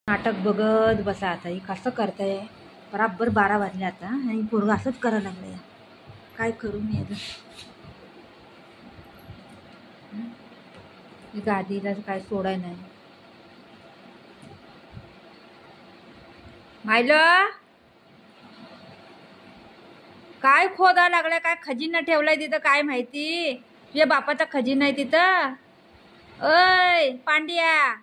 नाटक बघत बसा आता. ही कसं करताय. बराबर 12 वाजले आता आणि पोरगं असंच करायला लागलं. काय करू मी आता. गादीला काय सोडाय नाही. मायलो काय खोदा लागलाय. काय खजिना ठेवलाय तिथं काय माहिती. तुझ्या बापाचा खजिना आहे तिथं. ओय पांड्या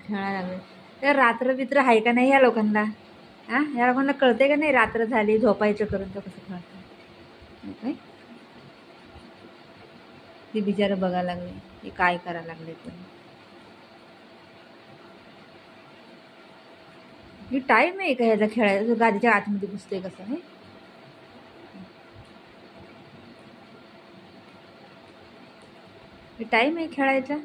खेळायला लागले. तर रात्र बित्र आहे का नाही या लोकांना. हा या लोकांना कळते का नाही. रात्र झाली झोपायचं करून तर कसं खेळतं काय. ते बिचारं बघायला लागले ते काय करायला लागले. पण टाईम आहे का ह्याचा खेळायचा. गादीच्या आतमध्ये घुसते कसं आहे. टाईम आहे खेळायचा.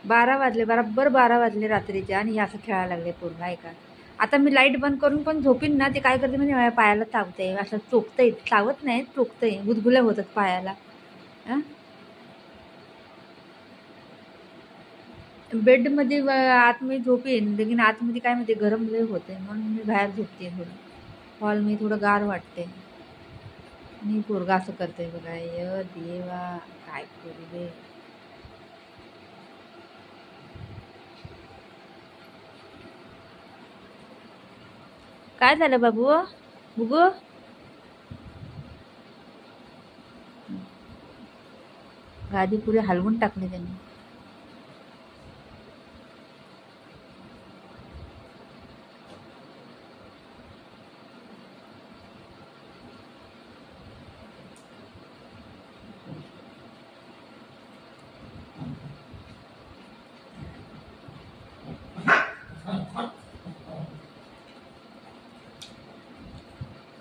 12 वाजले. बरोबर 12 वाजले रात्रीचे आणि असं खेळायला लागले पूर्ण. आहे का आता मी लाईट बंद करून पण झोपीन ना. ते काय करते म्हणजे माझ्या पायाला चावते. असं चोखतंय. चावत नाही चोखतंय. गुदगुल्या होतात पायाला. बेडमध्ये आतमध्ये झोपेन. लेकिन आतमध्ये काय माहिती गरम लय होते म्हणून मी बाहेर झोपते. थोडं हॉल मी थोडं गार वाटते. मी पोरगा असं करते बघा. य देवा काय करू रे. काय झालं बाबू बुगू. गादी पुढे हलवून टाकली त्यांनी.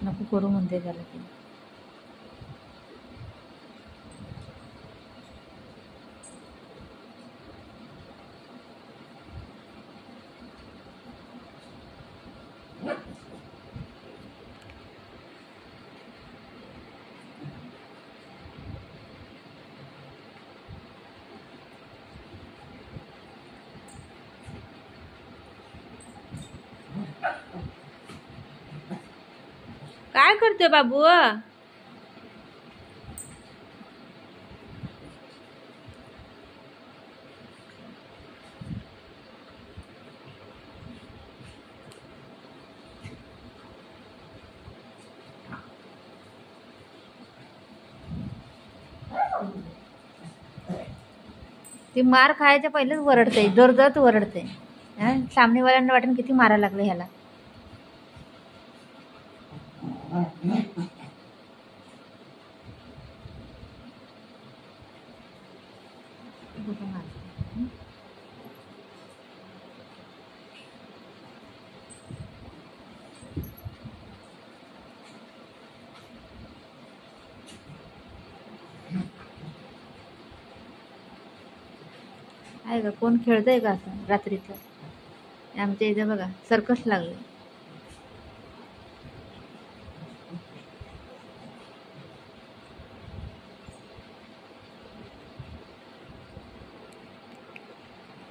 नको करू म्हणते त्याला ते. काय करतोय बाबू. ते मार खायच्या पहिलेच वरडते. जोरजोरात वरडते. सामनेवाल्यांना वाटेल किती मारायला लागले ह्याला. आहे का कोण खेळतंय का असं रात्रीचं. आमच्या इथे बघा सर्कस लागले.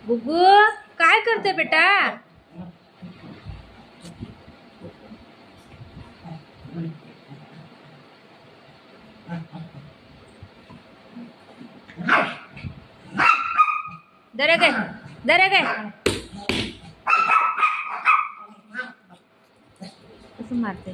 बुगू काय करते बेटा. दरे गे दरे गे. कसं मारते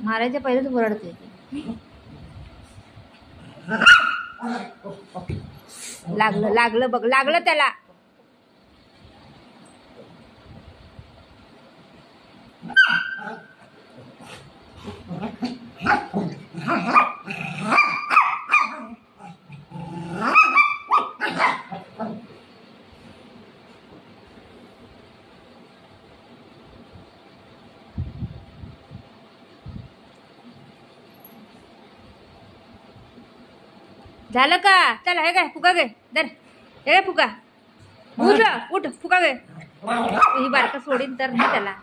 मारायच्या पहिलेच ओरडते. लागलं लागलं बघ लागलं त्याला. झालं का? चला हे काय फुका गे दर, हे काय फुका, उठ उठ फुका गे. ही बारका सोडीन तर नाही त्याला.